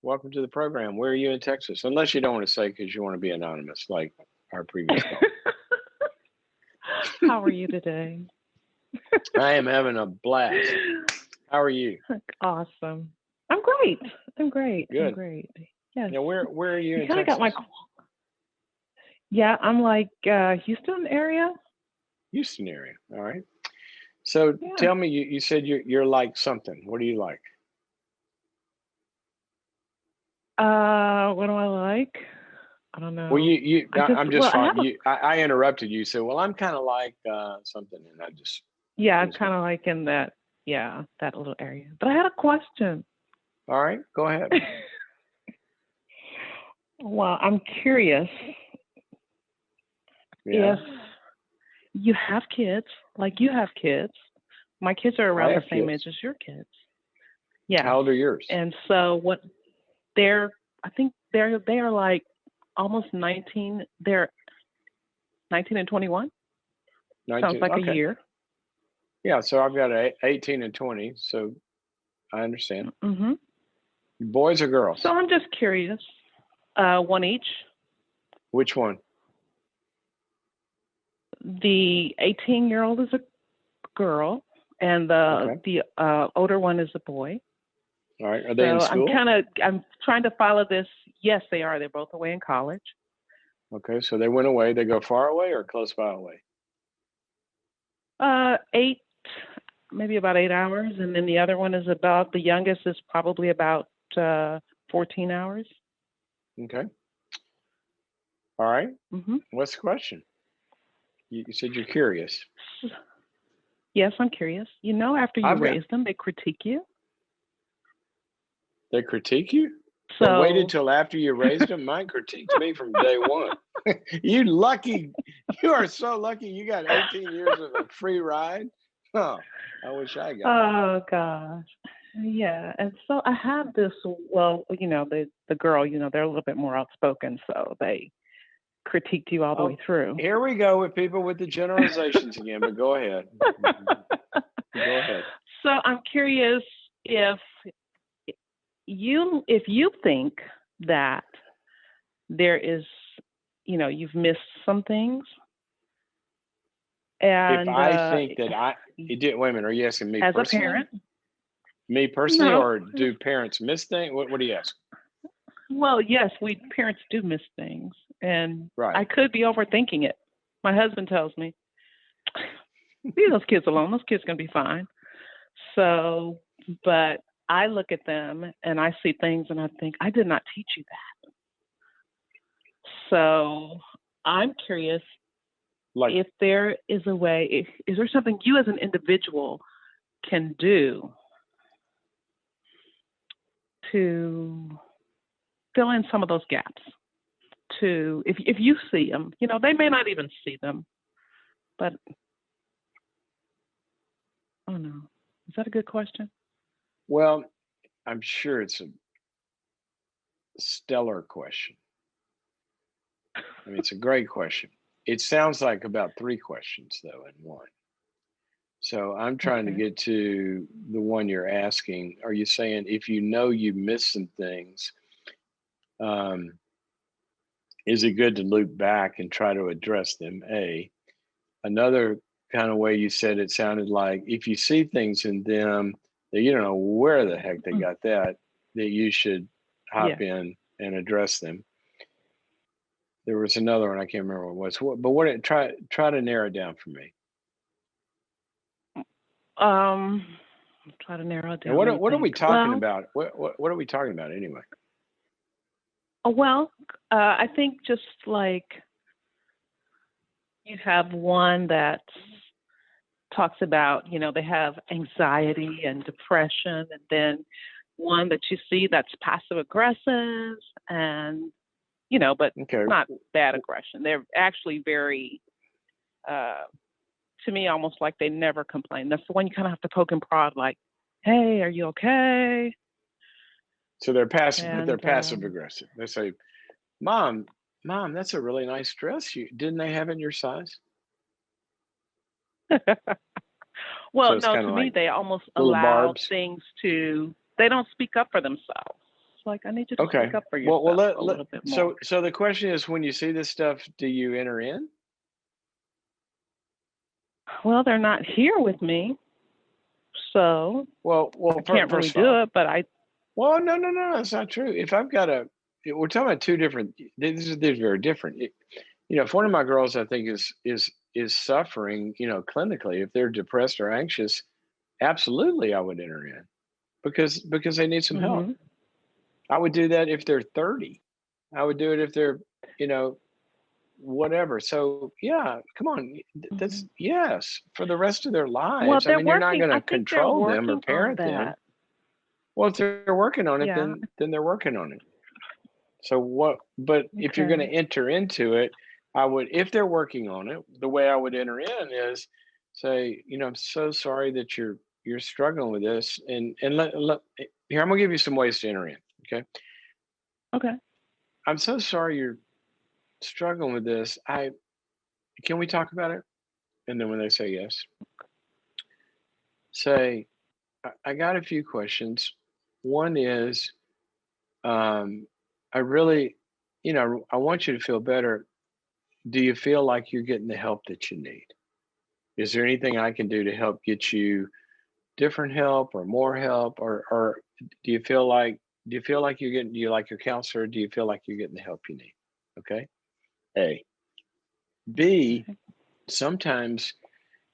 Welcome to the program. Where are you in Texas? Unless you don't want to say because you want to be anonymous, like our previous caller. How are you today? I am having a blast. How are you? Awesome. I'm great. I'm great. I'm Good. great. Yes. Now, where are you You in kind of got my. Texas? Yeah, I'm like Houston area. Houston area. All right. So Yeah. tell me, you said you're like something. What do you like? What do I like? I don't Well, know. I just I'm just well, I fine. have a I interrupted you. Said, well, I'm kind of like something, and I just yeah, was kind of like in that that little area. But I had a question. all right. Go ahead. Well, I'm curious Yeah, if you have kids, like you have kids. My kids are I around the have same age kids. as your kids. Yes. How old are yours? And so what they're I think they are like almost 19. They're 19 and 21. Sounds 19. like a Okay. year. Yeah. So I've got 18 and 20. So I understand. Mhm. Boys or So girls? I'm just curious. One each. Which one? The 18-year-old is a girl, and the Okay. the older one is a boy. All right. Are they in So school? I'm trying to follow this. Yes, they are. They're both away in college. Okay. So they went away. They go far away or close by away? Eight, maybe about 8 hours, and then the other one is about the youngest is probably about 14 hours. Okay. All right. Hmm. What's the question? You said you're curious. Yes, I'm curious. After you I've got, raise them, they critique you. they critique you? They waited So, till after you raised them? Mine critiqued me from day one. You lucky. You are so lucky you got 18 years of a free ride. Oh, I wish I got that. oh gosh, yeah. And so I have this. Well, the girl, they're a little bit more outspoken, so they critiqued you all the Oh, way through. here we go with people with the generalizations again, but go ahead. Go ahead. So I'm curious if you think that there is, you've missed some things, If and I think that it did, wait a minute, are you asking me as a personally? parent, Me personally, no. or do parents miss things? What do you ask? Well, yes, we parents do miss things, and I Right. could be overthinking it. My husband tells me, "Leave those kids alone. Those kids gonna be fine." So, but I look at them and I see things, and I think I did not teach you that. So, I'm curious Like, if there is a way. Is there something you as an individual can do to fill in some of those gaps? To if you see them, they may not even see them, but oh no, is that a good question? well, I'm sure it's a stellar question. I mean, it's a great question. It sounds like about three questions, though, in one. So I'm trying to Okay. get to the one you're asking. Are you saying if you know you missed some things, um, is it good to loop back and try to address them? A. Another kind of way you said it sounded like if you see things in them that you don't know where the heck they Mm, got that, that you should hop yes. in and address them. There was another one I can't remember what it was. But what it try to narrow it down for me. Um, try to narrow it And down. Let me what are we think. talking about? What are we talking about anyway? Well, I think just like you have one that talks about, they have anxiety and depression, and then one that you see that's passive aggressive and, but Okay. not bad aggression. They're actually very, uh, to me, almost like they never complain. That's the one you kind of have to poke and prod, like, hey, are you okay? So they're passive, but they're And, passive aggressive. They say, "Mom, mom, that's a really nice dress. You didn't they have in your size?" So well, it's no, kind to of me, like they almost little allow barbs. things to, they don't speak up for themselves. like, I need you to Okay. stick up for Well, yourself a little bit more. so the question is, when you see this stuff, do you enter in? Well, they're not here with me, so I Well, can't really first of do all, it, but I well, no, that's not true. If I've got a, we're talking about two different. These are very different. If one of my girls, I think, is suffering, clinically, if they're depressed or anxious, absolutely, I would enter in because they need some help. mhm. I would do that if they're 30. I would do it if they're, you know, whatever. So yeah, come on. That's Mhm. yes, for the rest of their Well, lives. I they're mean, you're not working. going I to think they're control them or working on parent them. that. Well, if they're working on it, Yeah. then they're working on it. So what? But if you're going to Okay. enter into it, I would, if they're working on it, the way I would enter in is say, I'm so sorry that you're struggling with this, and here, I'm gonna give you some ways to enter in. Okay, Okay. I'm so sorry you're struggling with this. I Can we talk about it? And then when they say yes, say, I got a few questions. One is, um, I really, I want you to feel better. Do you feel like you're getting the help that you need? Is there anything I can do to help get you different help or more help? Or do you feel like you're getting, do you like your counselor? Do you feel like you're getting the help you need? Okay. A. B, Okay. sometimes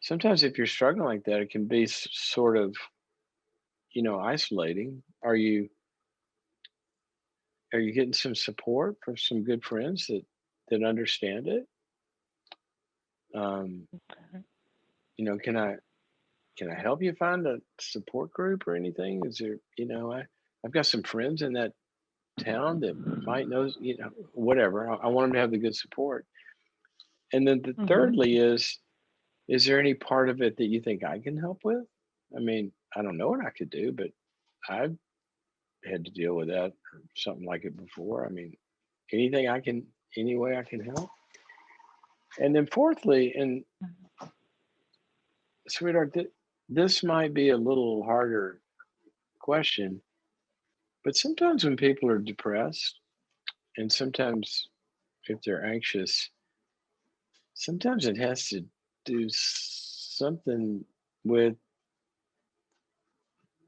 if you're struggling like that, it can be sort of, isolating. Are you getting some support from some good friends that understand it? Um, Okay. can I help you find a support group or anything? Is there, I've got some friends in that town that might know, whatever. I want them to have the good support. And then Mhm. thirdly is there any part of it that you think I can help with? I mean, I don't know what I could do, but I've had to deal with that or something like it before. I mean, any way I can help. And then fourthly, and sweetheart, this might be a little harder question, but sometimes when people are depressed and sometimes if they're anxious, sometimes it has to do something with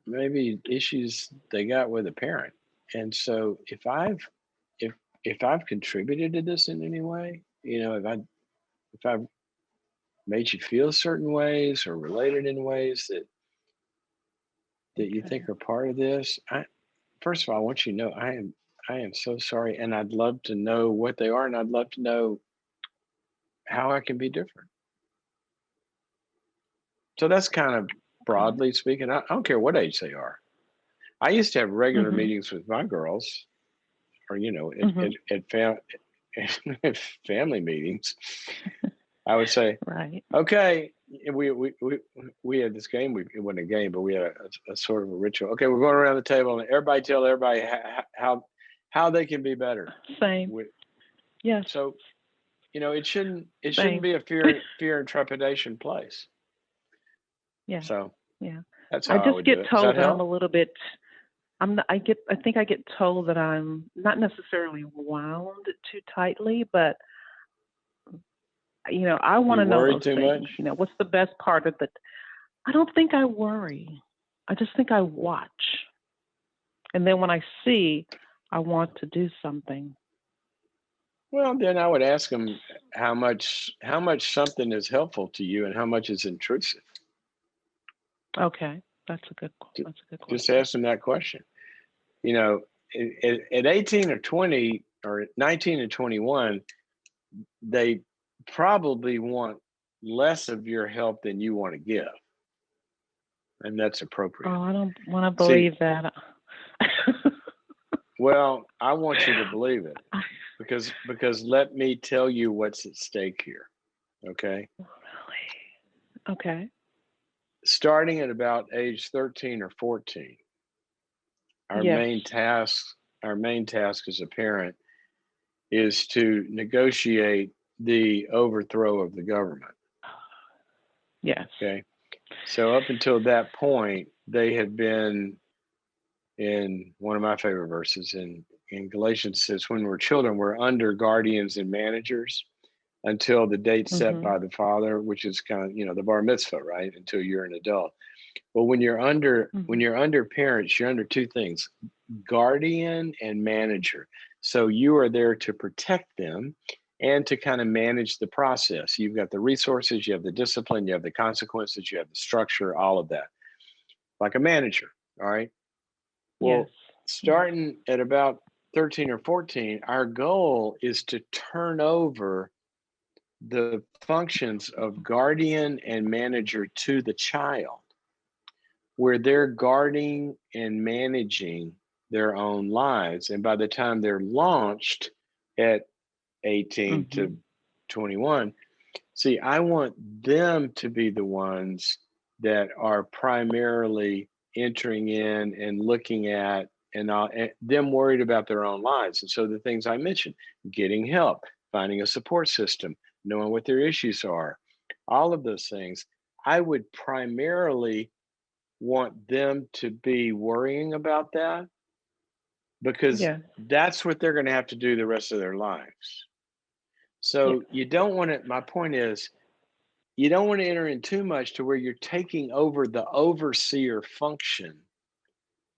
maybe issues they got with a parent. And so if if I've contributed to this in any way, if I've made you feel certain ways or related in ways that you Okay. think are part of this, first of all, I want you to know I am so sorry, and I'd love to know what they are, and I'd love to know how I can be different. So that's kind of Okay. broadly speaking. I don't care what age they are. I used to have regular Mhm. meetings with my girls, or Mhm. at family meetings. I would say, Right. okay, and we had this game. It wasn't a game, but we had a sort of a ritual. Okay, we're going around the table, and everybody tell everybody how they can be better. Same. With Yes. So it shouldn't Same. be a fear and trepidation place. Yeah. So Yeah. that's I how I just would do get it. Does that told that I'm help? a little bit. I think I get told that I'm not necessarily wound too tightly, but I want You to know worried those too things. much? What's the best part of the I don't think I worry. I just think I watch. And then when I see, I want to do something. Well, then I would ask them how much something is helpful to you and how much is intrusive. Okay. Ju- That's a good Just question. ask them that question. You know, at 18 or 20 or 19 and 21, they probably want less of your help than you want to give, and that's appropriate. Oh, I don't want to See, believe that. well, I want you to believe it because let me tell you what's at stake here. Okay, Really? Okay. starting at about age 13 or 14, our Yes. main task our main task as a parent is to negotiate the overthrow of the government. Yes. Okay, so up until that point, they had been in one of my favorite verses in Galatians says, when we're children, we're under guardians and managers until the date set Mhm. by the father, which is kind of, the bar mitzvah, right? Until you're an adult. But when Mhm. you're under parents, you're under two things: guardian and manager. So you are there to protect them and to kind of manage the process. You've got the resources, you have the discipline, you have the consequences, you have the structure, all of that, like a manager. All right. Yes. Well, Yes. starting at about 13 or 14, our goal is to turn over the functions of guardian and manager to the child, where they're guarding and managing their own lives. And by the time they're launched at 18 to Mhm. 21, see, I want them to be the ones that are primarily entering in and looking at and them worried about their own lives. And so the things I mentioned, getting help, finding a support system, knowing what their issues are, all of those things, I would primarily want them to be worrying about that because Yes. that's what they're going to have to do the rest of their lives. Yes. So you don't want to, my point is, you don't want to enter in too much to where you're taking over the overseer function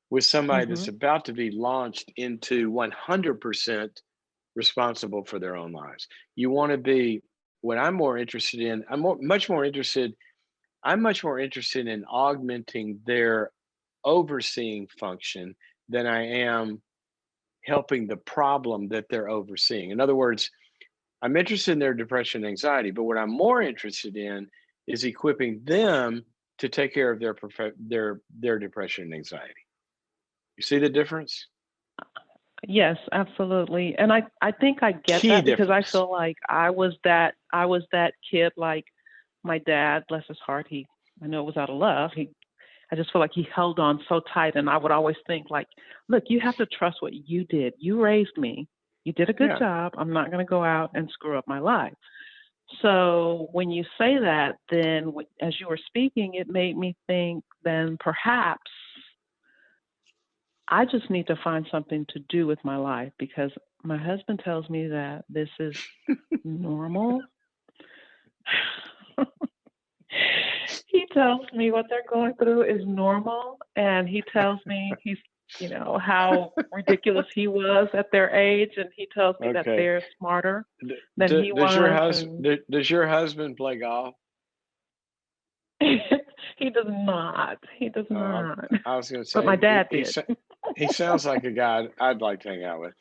with somebody that's Mhm. about to be launched into 100% responsible for their own lives. You want to be what I'm more interested in. I'm much more interested in augmenting their overseeing function than I am helping the problem that they're overseeing. In other words, I'm interested in their depression and anxiety, but what I'm more interested in is equipping them to take care of their depression and anxiety. You see the difference? Yes, absolutely. And I think I get Key that because I difference. feel like I was that kid like my dad, bless his heart, I know it was out of love. I just feel like he held on so tight and I would always think like, look, you have to trust what you did. You raised me. You did a good Yeah. job. I'm not going to go out and screw up my life. So when you say that, then as you were speaking, it made me think then perhaps I just need to find something to do with my life because my husband tells me that this is normal. He tells me what they're going through is normal, and he tells me how ridiculous he was at their age, and he tells me that Okay. they're smarter than he Does your was, husband and does your husband play golf? he does not. He does Oh, not. I was going to But my say dad did. he sounds like a guy I'd like to hang out with.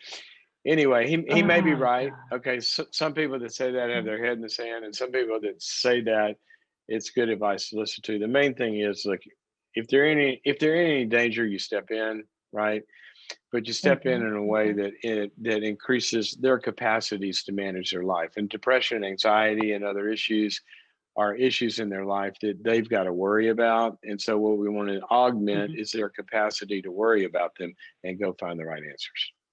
Anyway, he may be Oh right. God. Okay, so, some people that say that have their head in the sand, and some people that say that it's good advice to listen to. The main thing is, look, if they're in any danger, you step in, right? But you step in a way Mhm. that increases their capacities to manage their life. And depression, anxiety, and other issues are issues in their life that they've got to worry about. And so, what we want to augment Mhm. is their capacity to worry about them and go find the right answers.